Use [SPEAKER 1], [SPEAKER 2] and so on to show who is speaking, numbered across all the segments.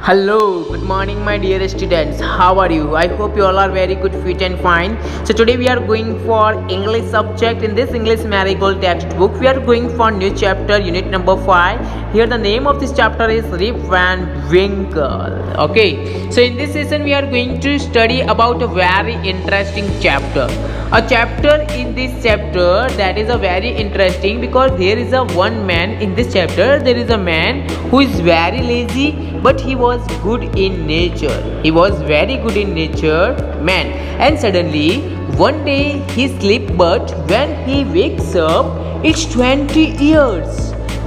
[SPEAKER 1] Hello, good morning, my dear students. How are you? I hope you all are very good, fit, and fine. So today we are going for English subject. In this English Marigold textbook, we are going for new chapter, unit number 5. Here the name of this chapter is Rip Van Winkle. Okay. So in this session, we are going to study about a very interesting chapter. A chapter in this chapter that is a very interesting because there is a one man in this chapter. There is a man who is very lazy, but he was good in nature. He was very good in nature, man. And suddenly one day he sleep, but when he wakes up, it's 20 years.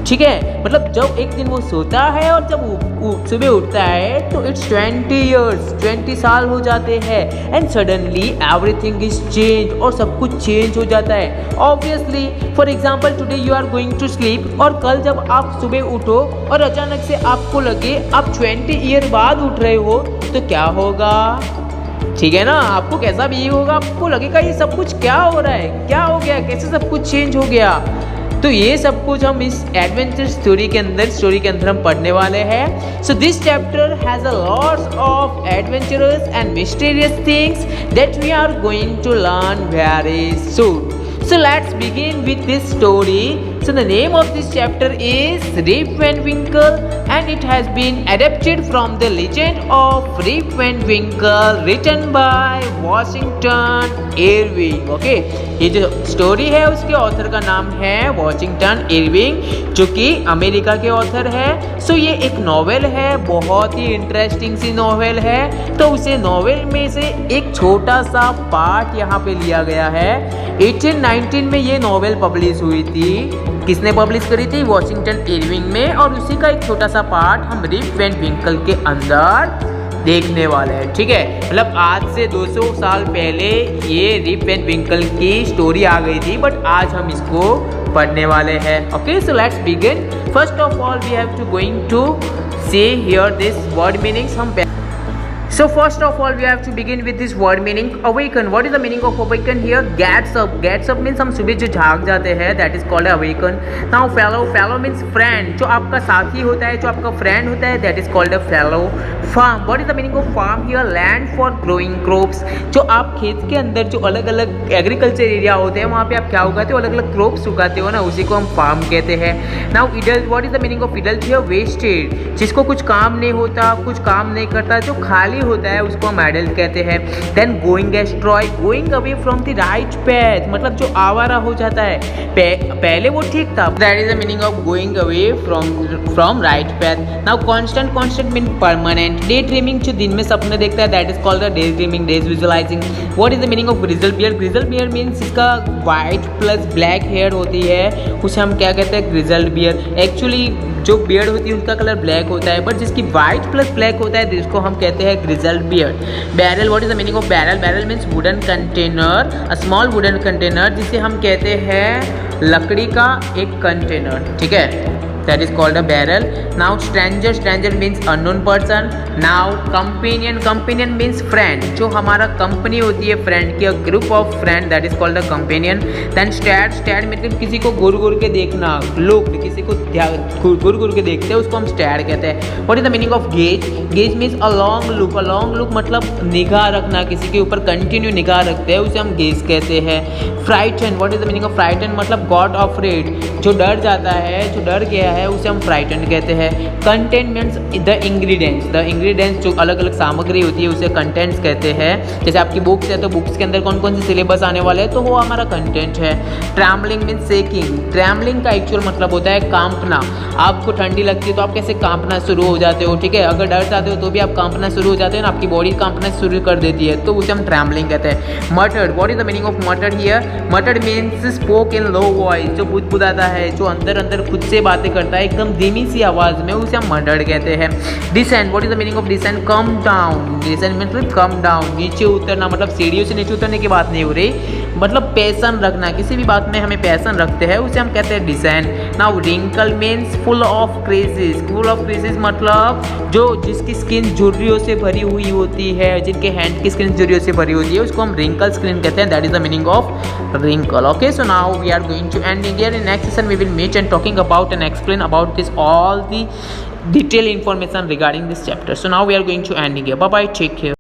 [SPEAKER 1] ठीक है, मतलब जब एक दिन वो सोता है और जब सुबह उठता है तो इट्स 20 ईयर्स, 20 साल हो जाते हैं. And suddenly everything is change, और सब कुछ चेंज हो जाता है. Obviously for example today you are going to sleep, और कल जब आप सुबह उठो और अचानक से आपको लगे आप 20 ईयर बाद उठ रहे हो तो क्या होगा? ठीक है ना, आपको कैसा भी होगा, आपको लगेगा ये सब कुछ क्या हो रहा है, क्या हो गया, कैसे सब कुछ चेंज हो गया. तो ये सब कुछ हम इस एडवेंचर स्टोरी के अंदर हम पढ़ने वाले हैं. So this chapter has a lots of adventurous and mysterious things that we are going to learn very soon. So let's begin with this story. So the name of this chapter is Rip Van Winkle, and it has been adapted from the legend of Rip Van Winkle written by Washington Irving. Okay, ये जो story है उसके author का नाम है Washington Irving, जो कि America के ऑथर है. सो ये एक नॉवेल है, बहुत ही इंटरेस्टिंग सी नॉवेल है. तो उसे नॉवेल में से एक छोटा सा पार्ट यहाँ पे लिया गया है. 1819 में ये नॉवेल पब्लिश हुई थी. किसने पब्लिश करी थी? वॉशिंगटन इरविंग में. और उसी का एक छोटा सा पार्ट हम रिप वैन विंकल के अंदर देखने वाले हैं. ठीक है, मतलब आज से 200 साल पहले ये रिप वैन विंकल की स्टोरी आ गई थी, बट आज हम इसको पढ़ने वाले हैं. Okay, so let's begin. First of all we have to going to see here this word meanings. So first of all we have to begin with this word meaning, awaken. What is the meaning of awaken here? Gets up. Gets up means हम सुबह जो जाग जाते हैं, that is called awaken. Now fellow. Fellow means friend. जो आपका साथी होता है, जो आपका friend होता है, that is called a fellow. Farm. What is the meaning of farm here? Land for growing crops. जो आप खेत के अंदर जो अलग अलग एग्रीकल्चर एरिया होते हैं वहाँ पे आप क्या उगाते हो, अलग अलग क्रॉप्स उगाते हो ना, उसी को हम फार्म कहते हैं. Now idle. What is the meaning of idle here? Wasted. जिसको कुछ काम नहीं होता, कुछ काम नहीं करता, जो खाली होता है उसको हम आइडल कहते हैं. Then going astray. Going away from the right path, मतलब जो आवारा हो जाता है. पहले वो ठीक था, that is the meaning of going away from right path. Now constant. Constant mean permanent. Day dreaming, जो दिन में सपने देखता है, that is called the day dreaming, days visualising. What is the meaning of ग्रिजल beard? ग्रिजल beard means इसका white plus black hair होती है, उसे हम क्या कहते हैं? Grizzle beard. एक्चुअली जो बियर्ड होती है उसका कलर ब्लैक होता है, बट जिसकी व्हाइट प्लस ब्लैक होता है जिसको हम कहते हैं grizzle beard. Barrel. What is the meaning of barrel? Barrel means wooden container, a small wooden container, जिसे हम कहते हैं लकड़ी का एक कंटेनर. ठीक है, that is called a barrel. Now stranger. Stranger means unknown person. Now companion. Companion means friend, जो हमारा कंपनी होती है फ्रेंड की, a group of friend, that is called a companion. Then stare. Stare मतलब किसी को घूर घूर के देखना, look, किसी को घूर घूर के देखते हैं उसको हम stare कहते हैं. What is the meaning of gaze? Gaze means a long look. A long look मतलब निगाह रखना, किसी के ऊपर कंटिन्यू निगाह रखते हैं, उसे हम gaze कहते हैं. Frighten. What is the meaning of frighten? मतलब got afraid, जो डर जाता है, जो डर गया है, उसे हम फ्राइटन कहते हैं. Content means the ingredients. The ingredients जो अलग अलग सामग्री होती है उसे कंटेंट्स कहते हैं. जैसे आपकी बुक्स है तो बुक्स के अंदर कौन कौन से सिलेबस आने वाले हैं तो वो हमारा कंटेंट है. Trembling means shaking. ट्रैम्बलिंग का एक्चुअल मतलब होता है कांपना. आपको ठंडी लगती है तो आप कैसे कांपना शुरू हो जाते हो. ठीक है, अगर डर जाते हो तो भी आप कांपना शुरू हो जाते हो ना, आपकी बॉडी कांपना शुरू कर देती है, तो उसे हम ट्रैम्बलिंग कहते हैं. मटर्ड. What is the meaning of मटर्ड here? मटर्ड means spoke in low voice, जो बुदबुदाता है, जो अंदर अंदर खुद से बातें करता है एकदम धीमी सी आवाज में, उसे हम मटर्ड कहते हैं. Descend. What is the meaning of descend? Come down. Descend मतलब कम डाउन, नीचे उतरना, मतलब सीढ़ियों से नीचे उतरने की बात नहीं हो रही, मतलब पैशन रखना, किसी भी बात में हमें पैशन रखते हैं उसे हम कहते हैं descend. Now wrinkle means full of creases. Full of creases मतलब जो जिसकी स्किन झुर्रियों से भरी हुई होती है, जिनके हैंड की स्किन झुर्रियों से भरी होती है, उसको हम रिंकल स्किन कहते हैं. That is the meaning of wrinkle. Okay, so now we are going to end here. In next session we will meet and talking about and explain about this all the detailed information regarding this chapter. So now we are going to ending here. Bye bye, take care.